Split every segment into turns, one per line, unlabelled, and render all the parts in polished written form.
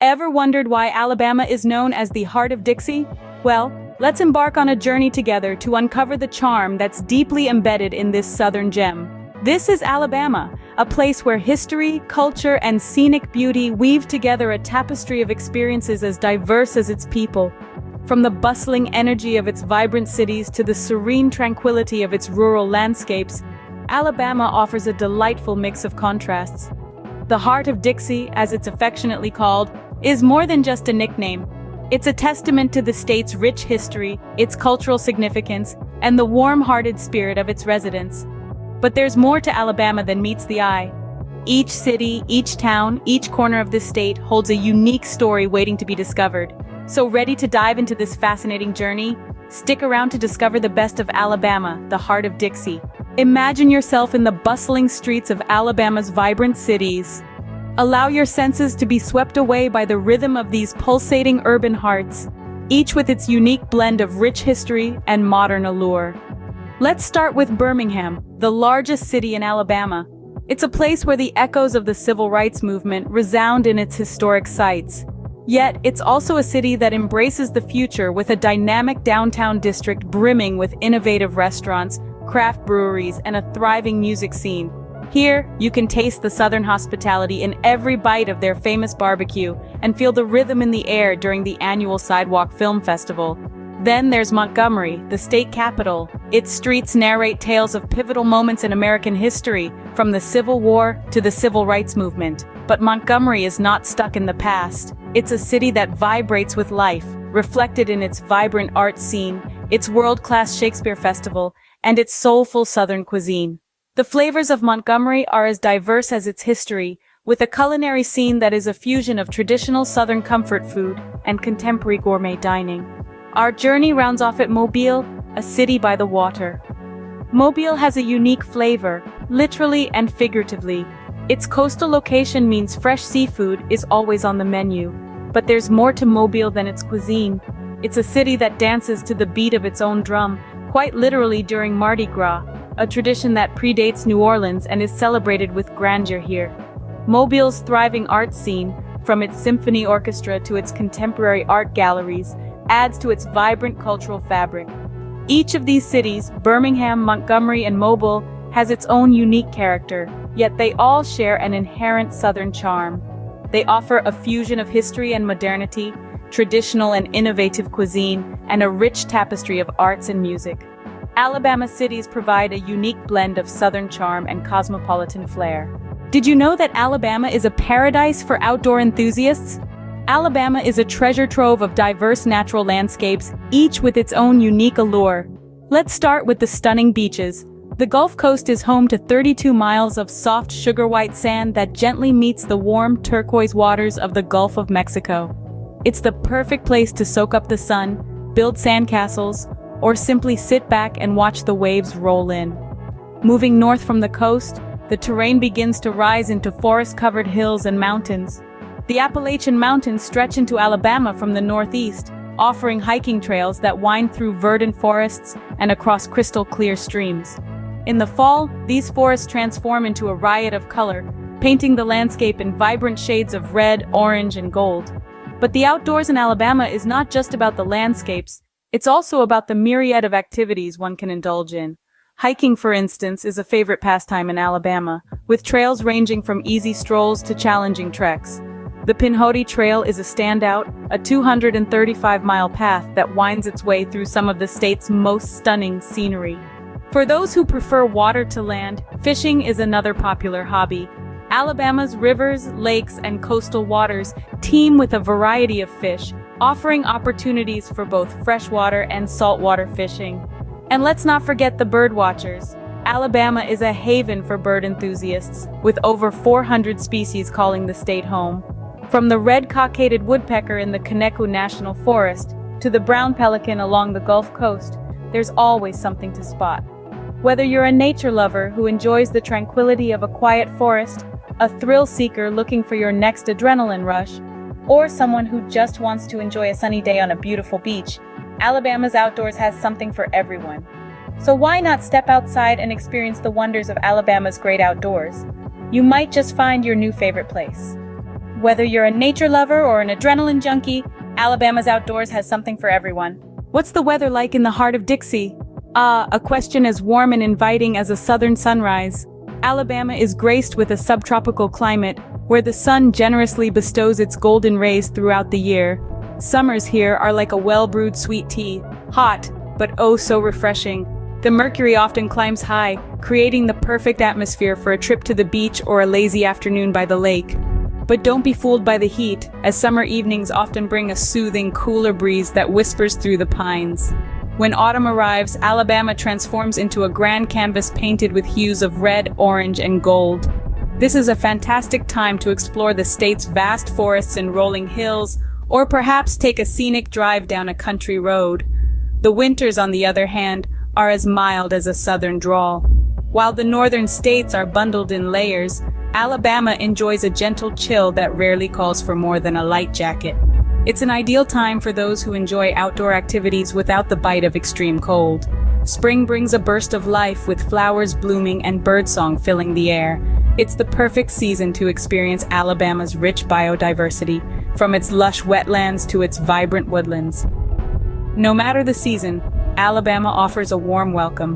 Ever wondered why Alabama is known as the heart of Dixie? Well, let's embark on a journey together to uncover the charm that's deeply embedded in this southern gem. This is Alabama, a place where history, culture, and scenic beauty weave together a tapestry of experiences as diverse as its people. From the bustling energy of its vibrant cities to the serene tranquility of its rural landscapes, Alabama offers a delightful mix of contrasts. The heart of Dixie, as it's affectionately called, is more than just a nickname. It's a testament to the state's rich history, its cultural significance, and the warm-hearted spirit of its residents. But there's more to Alabama than meets the eye. Each city, each town, each corner of this state holds a unique story waiting to be discovered. So ready to dive into this fascinating journey? Stick around to discover the best of Alabama, the heart of Dixie. Imagine yourself in the bustling streets of Alabama's vibrant cities. Allow your senses to be swept away by the rhythm of these pulsating urban hearts, each with its unique blend of rich history and modern allure. Let's start with Birmingham, the largest city in Alabama. It's a place where the echoes of the civil rights movement resound in its historic sites. Yet, it's also a city that embraces the future with a dynamic downtown district brimming with innovative restaurants, craft breweries, and a thriving music scene. Here, you can taste the Southern hospitality in every bite of their famous barbecue and feel the rhythm in the air during the annual Sidewalk Film Festival. Then there's Montgomery, the state capital. Its streets narrate tales of pivotal moments in American history, from the Civil War to the Civil Rights Movement. But Montgomery is not stuck in the past. It's a city that vibrates with life, reflected in its vibrant art scene, its world-class Shakespeare Festival, and its soulful Southern cuisine. The flavors of Montgomery are as diverse as its history, with a culinary scene that is a fusion of traditional Southern comfort food and contemporary gourmet dining. Our journey rounds off at Mobile, a city by the water. Mobile has a unique flavor, literally and figuratively. Its coastal location means fresh seafood is always on the menu. But there's more to Mobile than its cuisine. It's a city that dances to the beat of its own drum, quite literally during Mardi Gras, a tradition that predates New Orleans and is celebrated with grandeur here. Mobile's thriving art scene, from its symphony orchestra to its contemporary art galleries, adds to its vibrant cultural fabric. Each of these cities, Birmingham, Montgomery, and Mobile, has its own unique character, yet they all share an inherent Southern charm. They offer a fusion of history and modernity, traditional and innovative cuisine, and a rich tapestry of arts and music. Alabama cities provide a unique blend of Southern charm and cosmopolitan flair. Did you know that Alabama is a paradise for outdoor enthusiasts? Alabama is a treasure trove of diverse natural landscapes, each with its own unique allure. Let's start with the stunning beaches. The Gulf Coast is home to 32 miles of soft sugar-white sand that gently meets the warm turquoise waters of the Gulf of Mexico. It's the perfect place to soak up the sun, build sandcastles, or simply sit back and watch the waves roll in. Moving north from the coast, the terrain begins to rise into forest-covered hills and mountains. The Appalachian Mountains stretch into Alabama from the northeast, offering hiking trails that wind through verdant forests and across crystal-clear streams. In the fall, these forests transform into a riot of color, painting the landscape in vibrant shades of red, orange, and gold. But the outdoors in Alabama is not just about the landscapes, it's also about the myriad of activities one can indulge in. Hiking, for instance, is a favorite pastime in Alabama, with trails ranging from easy strolls to challenging treks. The Pinhoti Trail is a standout, a 235-mile path that winds its way through some of the state's most stunning scenery. For those who prefer water to land, fishing is another popular hobby. Alabama's rivers, lakes, and coastal waters teem with a variety of fish, offering opportunities for both freshwater and saltwater fishing. And let's not forget the bird watchers. Alabama is a haven for bird enthusiasts, with over 400 species calling the state home. From the red-cockaded woodpecker in the Conecuh National Forest to the brown pelican along the Gulf Coast, there's always something to spot. Whether you're a nature lover who enjoys the tranquility of a quiet forest, a thrill seeker looking for your next adrenaline rush, or someone who just wants to enjoy a sunny day on a beautiful beach, Alabama's outdoors has something for everyone. So why not step outside and experience the wonders of Alabama's great outdoors? You might just find your new favorite place. Whether you're a nature lover or an adrenaline junkie, Alabama's outdoors has something for everyone. What's the weather like in the heart of Dixie? A question as warm and inviting as a southern sunrise. Alabama is graced with a subtropical climate where the sun generously bestows its golden rays throughout the year. Summers here are like a well-brewed sweet tea, hot, but oh so refreshing. The mercury often climbs high, creating the perfect atmosphere for a trip to the beach or a lazy afternoon by the lake. But don't be fooled by the heat, as summer evenings often bring a soothing, cooler breeze that whispers through the pines. When autumn arrives, Alabama transforms into a grand canvas painted with hues of red, orange, and gold. This is a fantastic time to explore the state's vast forests and rolling hills, or perhaps take a scenic drive down a country road. The winters, on the other hand, are as mild as a southern drawl. While the northern states are bundled in layers, Alabama enjoys a gentle chill that rarely calls for more than a light jacket. It's an ideal time for those who enjoy outdoor activities without the bite of extreme cold. Spring brings a burst of life with flowers blooming and birdsong filling the air. It's the perfect season to experience Alabama's rich biodiversity, from its lush wetlands to its vibrant woodlands. No matter the season, Alabama offers a warm welcome.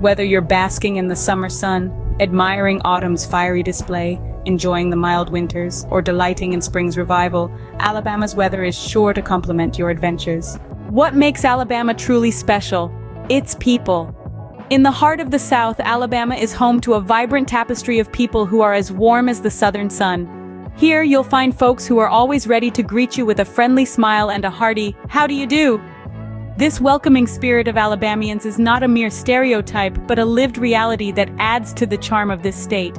Whether you're basking in the summer sun, admiring autumn's fiery display, enjoying the mild winters, or delighting in spring's revival, Alabama's weather is sure to complement your adventures. What makes Alabama truly special? Its people. In the heart of the South, Alabama is home to a vibrant tapestry of people who are as warm as the southern sun. Here, you'll find folks who are always ready to greet you with a friendly smile and a hearty, "How do you do?" This welcoming spirit of Alabamians is not a mere stereotype, but a lived reality that adds to the charm of this state.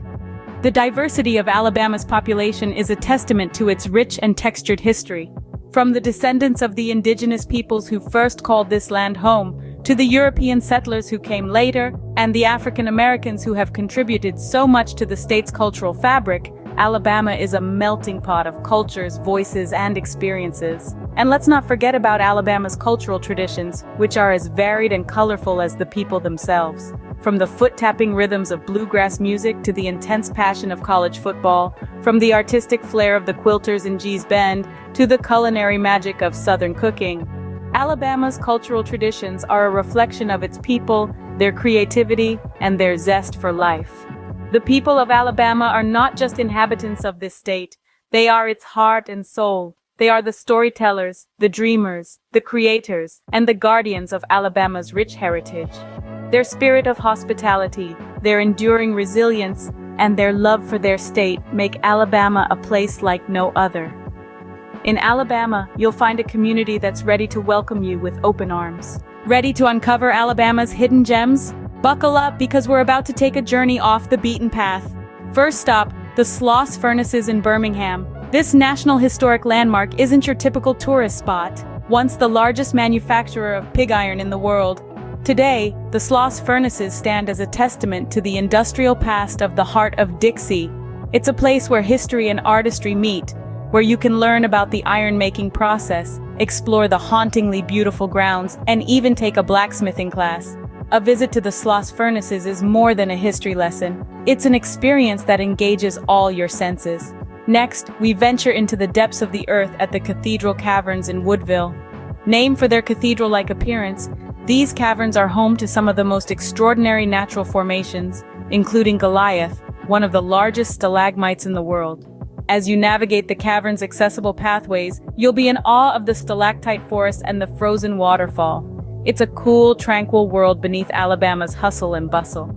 The diversity of Alabama's population is a testament to its rich and textured history. From the descendants of the indigenous peoples who first called this land home, to the European settlers who came later, and the African Americans who have contributed so much to the state's cultural fabric, Alabama is a melting pot of cultures, voices, and experiences. And let's not forget about Alabama's cultural traditions, which are as varied and colorful as the people themselves. From the foot-tapping rhythms of bluegrass music to the intense passion of college football, from the artistic flair of the quilters in Gee's Bend to the culinary magic of Southern cooking, Alabama's cultural traditions are a reflection of its people, their creativity, and their zest for life. The people of Alabama are not just inhabitants of this state, they are its heart and soul. They are the storytellers, the dreamers, the creators, and the guardians of Alabama's rich heritage. Their spirit of hospitality, their enduring resilience, and their love for their state make Alabama a place like no other. In Alabama, you'll find a community that's ready to welcome you with open arms. Ready to uncover Alabama's hidden gems? Buckle up, because we're about to take a journey off the beaten path. First stop, the Sloss Furnaces in Birmingham. This National Historic Landmark isn't your typical tourist spot. Once the largest manufacturer of pig iron in the world, today, the Sloss Furnaces stand as a testament to the industrial past of the heart of Dixie. It's a place where history and artistry meet, where you can learn about the iron-making process, explore the hauntingly beautiful grounds, and even take a blacksmithing class. A visit to the Sloss Furnaces is more than a history lesson. It's an experience that engages all your senses. Next, we venture into the depths of the earth at the Cathedral Caverns in Woodville. Named for their cathedral-like appearance, these caverns are home to some of the most extraordinary natural formations, including Goliath, one of the largest stalagmites in the world. As you navigate the cavern's accessible pathways, you'll be in awe of the stalactite forest and the frozen waterfall. It's a cool, tranquil world beneath Alabama's hustle and bustle.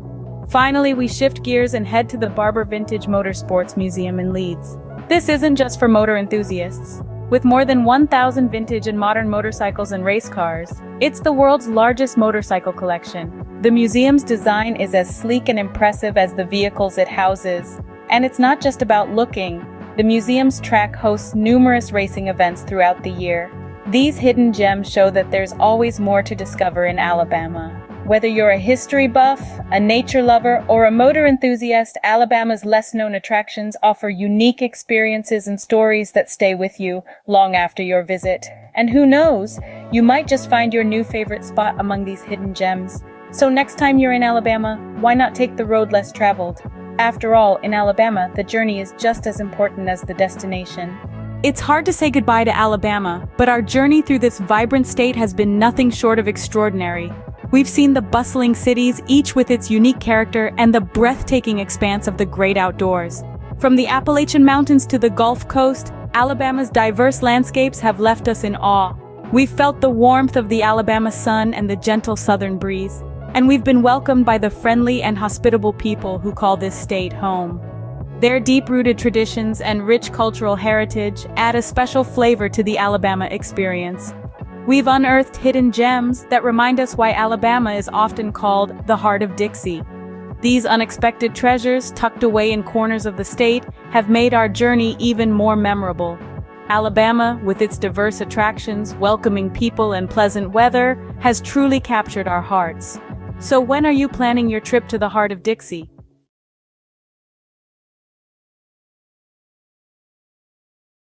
Finally, we shift gears and head to the Barber Vintage Motorsports Museum in Leeds. This isn't just for motor enthusiasts. With more than 1,000 vintage and modern motorcycles and race cars, it's the world's largest motorcycle collection. The museum's design is as sleek and impressive as the vehicles it houses. And it's not just about looking. The museum's track hosts numerous racing events throughout the year. These hidden gems show that there's always more to discover in Alabama. Whether you're a history buff, a nature lover, or a motor enthusiast, Alabama's less-known attractions offer unique experiences and stories that stay with you long after your visit. And who knows, you might just find your new favorite spot among these hidden gems. So next time you're in Alabama, why not take the road less traveled? After all, in Alabama, the journey is just as important as the destination. It's hard to say goodbye to Alabama, but our journey through this vibrant state has been nothing short of extraordinary. We've seen the bustling cities, each with its unique character, and the breathtaking expanse of the great outdoors. From the Appalachian Mountains to the Gulf Coast, Alabama's diverse landscapes have left us in awe. We've felt the warmth of the Alabama sun and the gentle southern breeze, and we've been welcomed by the friendly and hospitable people who call this state home. Their deep-rooted traditions and rich cultural heritage add a special flavor to the Alabama experience. We've unearthed hidden gems that remind us why Alabama is often called the heart of Dixie. These unexpected treasures, tucked away in corners of the state, have made our journey even more memorable. Alabama, with its diverse attractions, welcoming people, and pleasant weather, has truly captured our hearts. So when are you planning your trip to the heart of Dixie?